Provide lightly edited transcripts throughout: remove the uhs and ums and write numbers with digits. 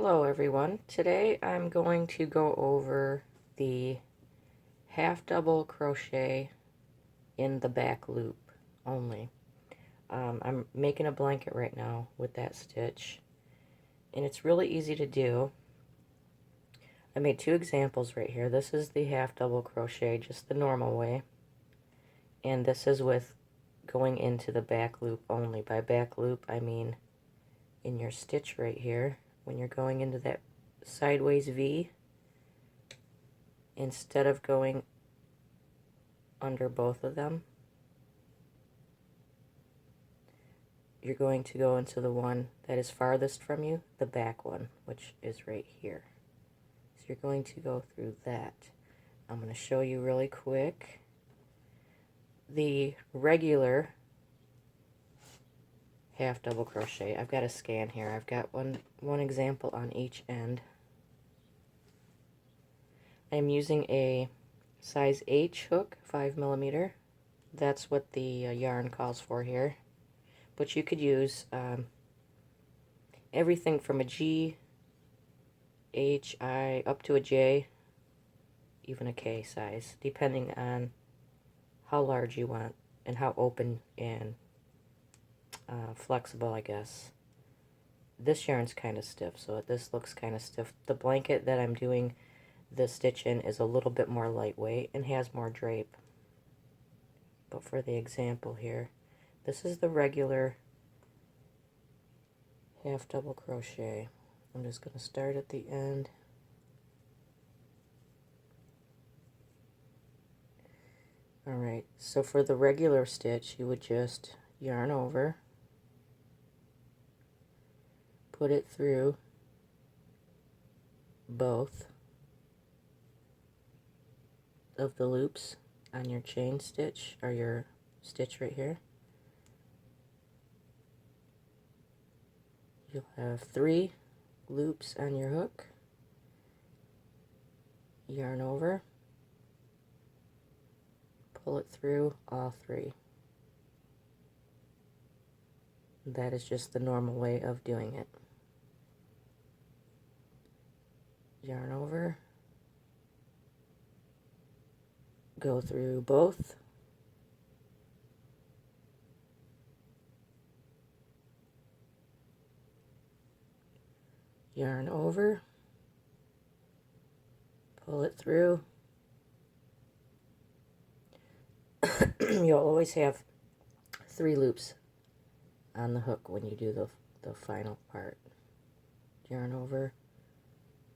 Hello everyone. Today I'm going to go over the half double crochet in the back loop only. I'm making a blanket right now with that stitch, and it's really easy to do. I made two examples right here. This is the half double crochet just the normal way, and this is with going into the back loop only. By back loop I mean in your stitch right here when you're going into that sideways V. Instead of going under both of them, you're going to go into the one that is farthest from you, the back one, which is right here. So you're going to go through that. I'm going to show you really quick. The regular half double crochet, I've got a skein here. I've got one example on each end. I'm using a size H hook, 5mm. That's what the yarn calls for here. But you could use everything from a G, H, I, up to a J, even a K size, depending on how large you want and how open and flexible, I guess. This yarn's kind of stiff, so this looks kind of stiff. The blanket that I'm doing the stitch in is a little bit more lightweight and has more drape. But for the example here, this is the regular half double crochet. I'm just going to start at the end. Alright, so for the regular stitch, you would just yarn over, put it through both of the loops on your chain stitch, or your stitch right here. You'll have 3 loops on your hook, yarn over, pull it through all 3. That is just the normal way of doing it. Yarn over, go through both, yarn over, pull it through. You'll always have 3 loops on the hook when you do the final part. Yarn over,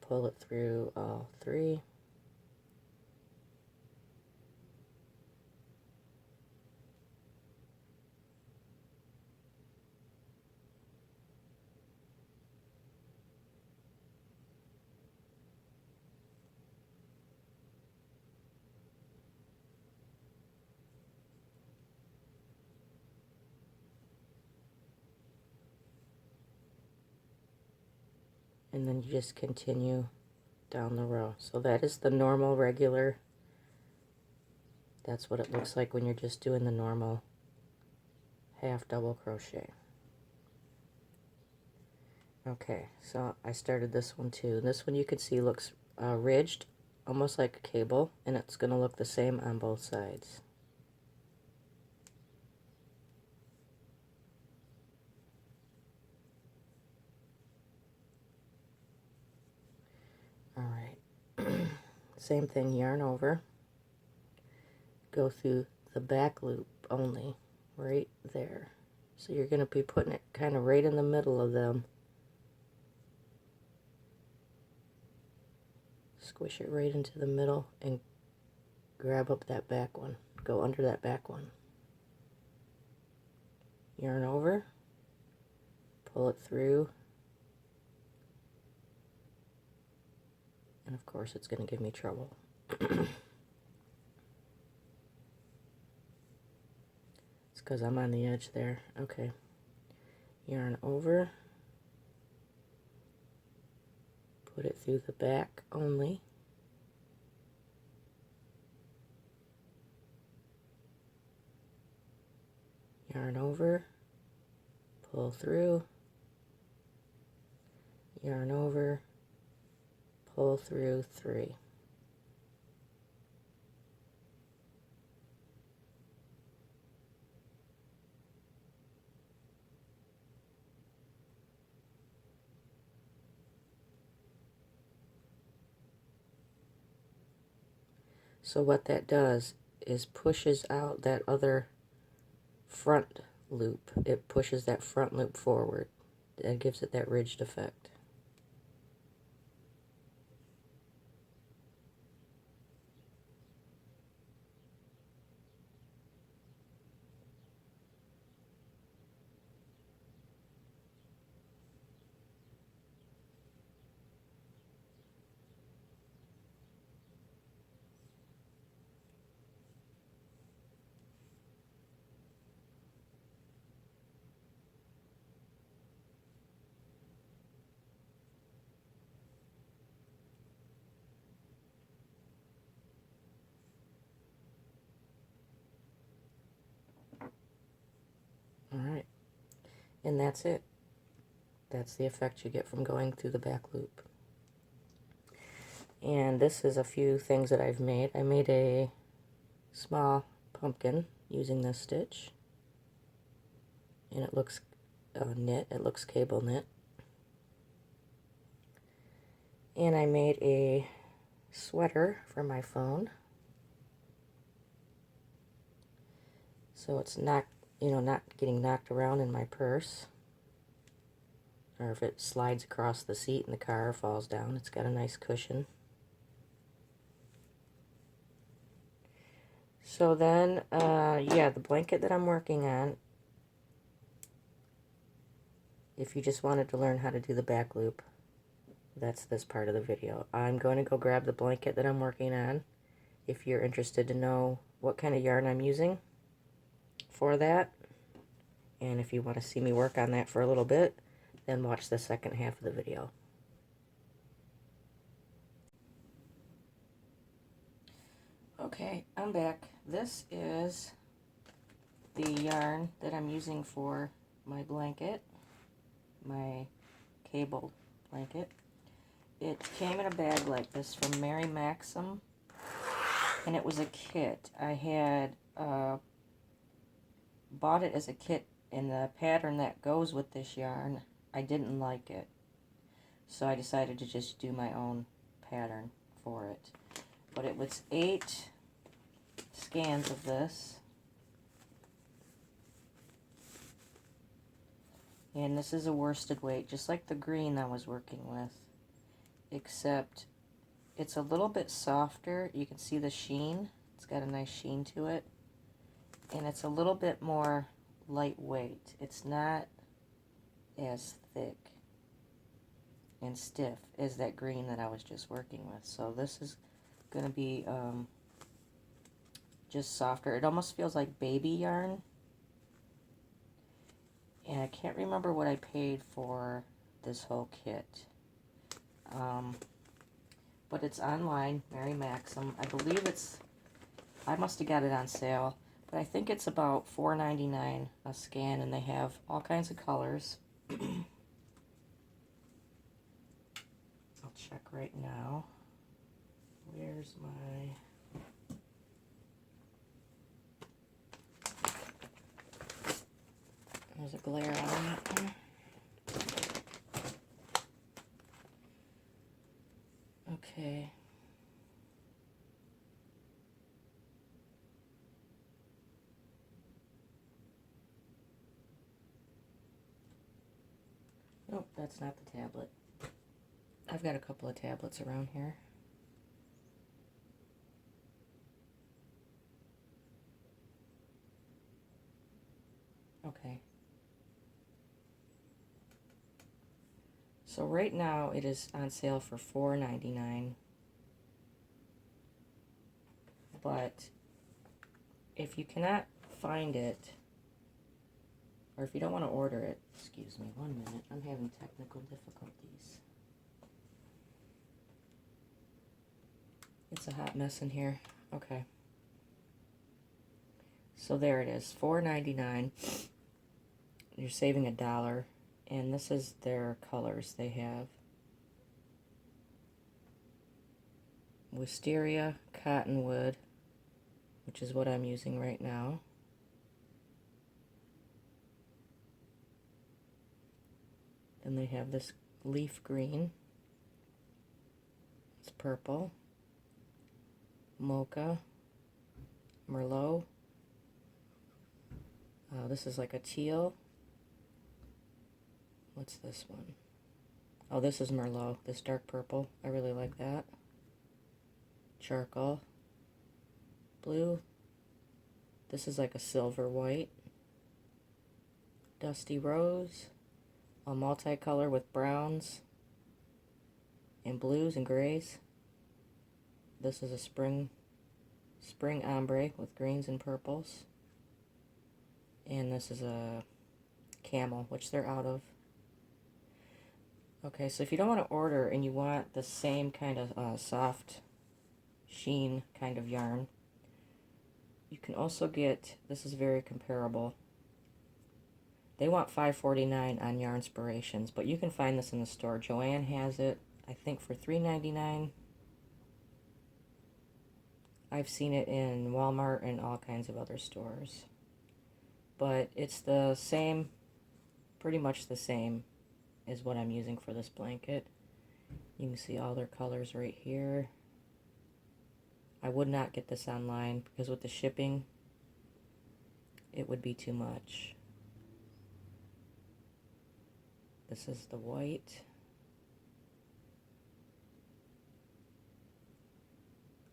pull it through all 3. And then you just continue down the row. So that is the normal regular. That's what it looks like when you're just doing the normal half double crochet. Okay, so I started this one too. This one you can see looks ridged, almost like a cable, and it's going to look the same on both sides. Alright, same thing, yarn over, go through the back loop only, right there. So you're going to be putting it kind of right in the middle of them. Squish it right into the middle and grab up that back one. Go under that back one. Yarn over, pull it through, and of course it's going to give me trouble. It's because I'm on the edge there. Okay. Yarn over, put it through the back only. Yarn over, pull through, yarn over, pull through 3. So what that does is pushes out that other front loop. It pushes that front loop forward and gives it that ridged effect. Alright, and that's it. That's the effect you get from going through the back loop. And this is a few things that I've made. I made a small pumpkin using this stitch. And it looks knit, it looks cable knit. And I made a sweater for my phone. So it's not, not getting knocked around in my purse. Or if it slides across the seat in the car or falls down, it's got a nice cushion. So then, yeah, the blanket that I'm working on, if you just wanted to learn how to do the back loop, that's this part of the video. I'm going to go grab the blanket that I'm working on. If you're interested to know what kind of yarn I'm using for that, and if you want to see me work on that for a little bit, then watch the second half of the video. Okay, I'm back. This is the yarn that I'm using for my blanket, my cable blanket. It came in a bag like this from Maxim, and it was a kit. I had bought it as a kit, and the pattern that goes with this yarn, I didn't like it. So I decided to just do my own pattern for it. But it was 8 skeins of this. And this is a worsted weight, just like the green I was working with, except it's a little bit softer. You can see the sheen. It's got a nice sheen to it. And it's a little bit more lightweight. It's not as thick and stiff as that green that I was just working with. So this is going to be just softer. It almost feels like baby yarn. And I can't remember what I paid for this whole kit. But it's online, Maxim. I believe I must have got it on sale. But I think it's about $4.99 a skein, and they have all kinds of colors. I'll check right now. Where's my... There's a glare on that one. Okay. Nope, that's not the tablet. I've got a couple of tablets around here. Okay. So right now it is on sale for $4.99. But if you cannot find it, or if you don't want to order it, excuse me, 1 minute, I'm having technical difficulties. It's a hot mess in here. Okay. So there it is, $4.99. You're saving $1, and this is their colors they have. wisteria cottonwood, which is what I'm using right now. Then they have this leaf green. It's purple. Mocha. Merlot. This is like a teal. What's this one? Oh, this is Merlot, this dark purple. I really like that. Charcoal. Blue. This is like a silver white. Dusty rose. A multicolor with browns and blues and grays. This is a spring ombre with greens and purples. And this is a camel, which they're out of. Okay, so if you don't want to order and you want the same kind of soft sheen kind of yarn, you can also get, this is very comparable. They want $5.49 on Yarnspirations, but you can find this in the store. Joanne has it, I think, for $3.99. I've seen it in Walmart and all kinds of other stores. But it's the same, pretty much the same is what I'm using for this blanket. You can see all their colors right here. I would not get this online because with the shipping, it would be too much. This is the white.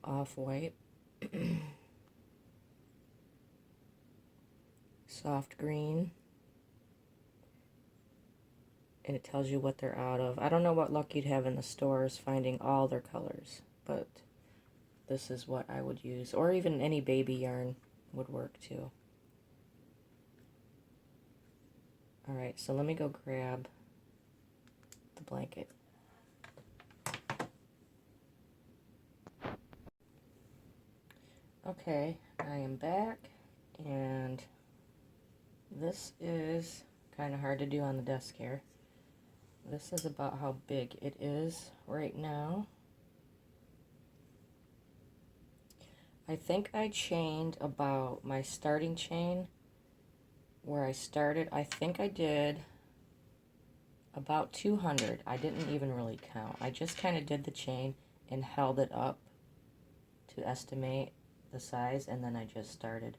Off-white. Soft green. And it tells you what they're out of. I don't know what luck you'd have in the stores finding all their colors, but this is what I would use. Or even any baby yarn would work too. Alright, so let me go grab the blanket. Okay, I am back, and this is kind of hard to do on the desk here. This is about how big it is right now. I think I chained about my starting chain where I started. I think I did about 200. I didn't even really count. I just kind of did the chain and held it up to estimate the size, and then I just started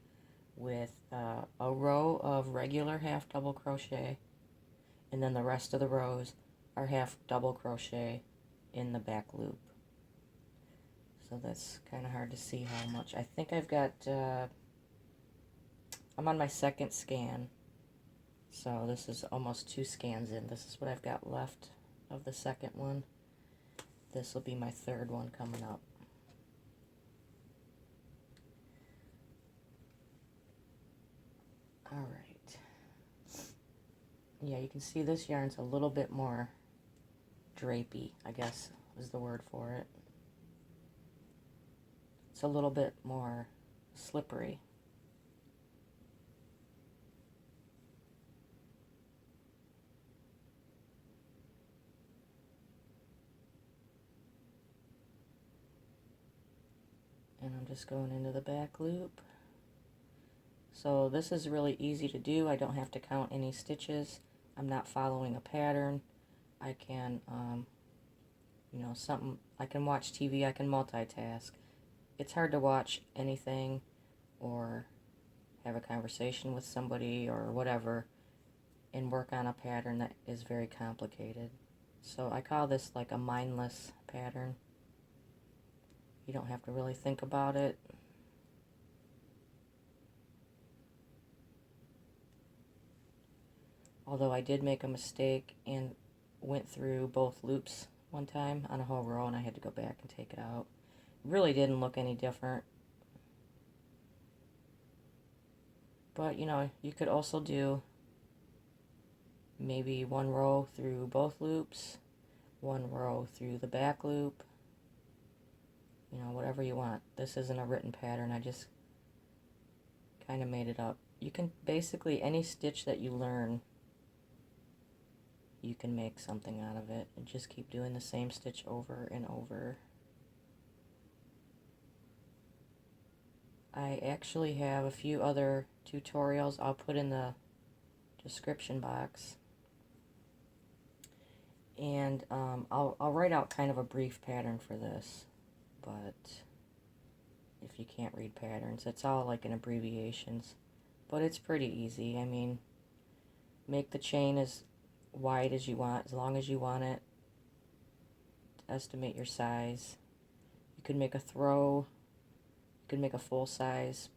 with a row of regular half double crochet, and then the rest of the rows are half double crochet in the back loop. So that's kind of hard to see how much. I think I've got, I'm on my second scan, so this is almost 2 scans in. This is what I've got left of the second one. This will be my third one coming up. Alright. Yeah, you can see this yarn's a little bit more drapey, I guess is the word for it. It's a little bit more slippery. And I'm just going into the back loop. So this is really easy to do. I don't have to count any stitches. I'm not following a pattern. I can, you know, I can watch TV, I can multitask. It's hard to watch anything or have a conversation with somebody or whatever and work on a pattern that is very complicated. So I call this like a mindless pattern. You don't have to really think about it. Although I did make a mistake and went through both loops one time on a whole row, and I had to go back and take it out. It really didn't look any different. But, you know, you could also do maybe one row through both loops, one row through the back loop, you know, whatever you want. This isn't a written pattern, I just kind of made it up. You can basically, any stitch that you learn, you can make something out of it, and just keep doing the same stitch over and over. I actually have a few other tutorials I'll put in the description box. And I'll write out kind of a brief pattern for this, but if you can't read patterns, it's all like in abbreviations. But it's pretty easy. I mean, make the chain as wide as you want, as long as you want it. Estimate your size. You could make a throw. You could make a full size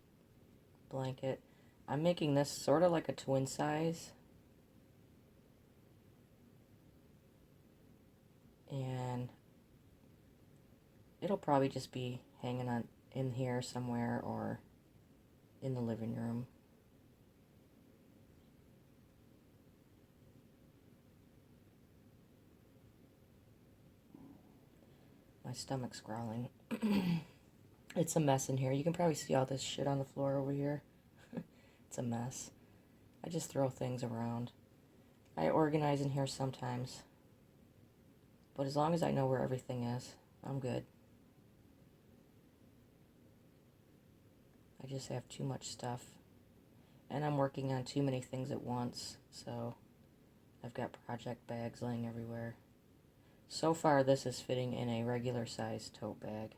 blanket. I'm making this sort of like a twin size. And it'll probably just be hanging on in here somewhere or in the living room. My stomach's growling. It's a mess in here. You can probably see all this shit on the floor over here. It's a mess. I just throw things around. I organize in here sometimes. But as long as I know where everything is, I'm good. I just have too much stuff. And I'm working on too many things at once, so I've got project bags laying everywhere. So far, this is fitting in a regular size tote bag.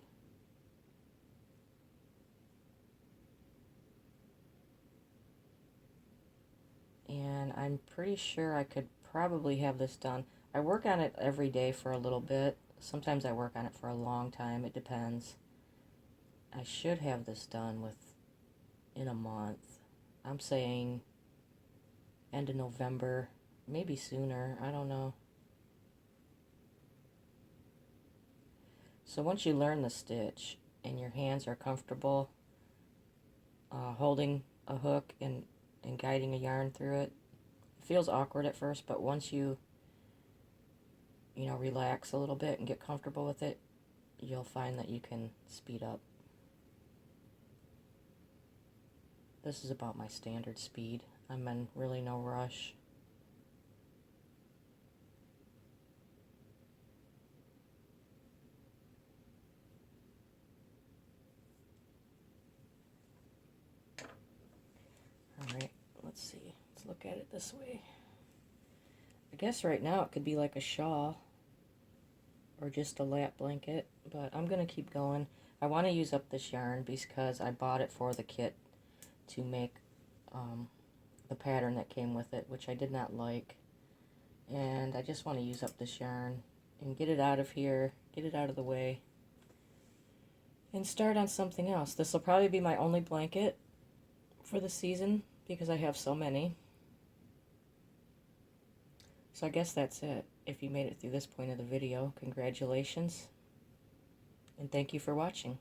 And I'm pretty sure I could probably have this done. I work on it every day for a little bit. Sometimes I work on it for a long time. It depends. I should have this done in a month. I'm saying end of November, maybe sooner. I don't know. So once you learn the stitch and your hands are comfortable holding a hook and guiding a yarn through it, it feels awkward at first, but once you relax a little bit and get comfortable with it, you'll find that you can speed up. This is about my standard speed. I'm in really no rush. Alright, let's see. Let's look at it this way. I guess right now it could be like a shawl or just a lap blanket, but I'm going to keep going. I want to use up this yarn because I bought it for the kit to make the pattern that came with it, which I did not like. And I just want to use up this yarn and get it out of here, get it out of the way, and start on something else. This will probably be my only blanket for the season because I have so many. So I guess that's it. If you made it through this point of the video, congratulations, and thank you for watching.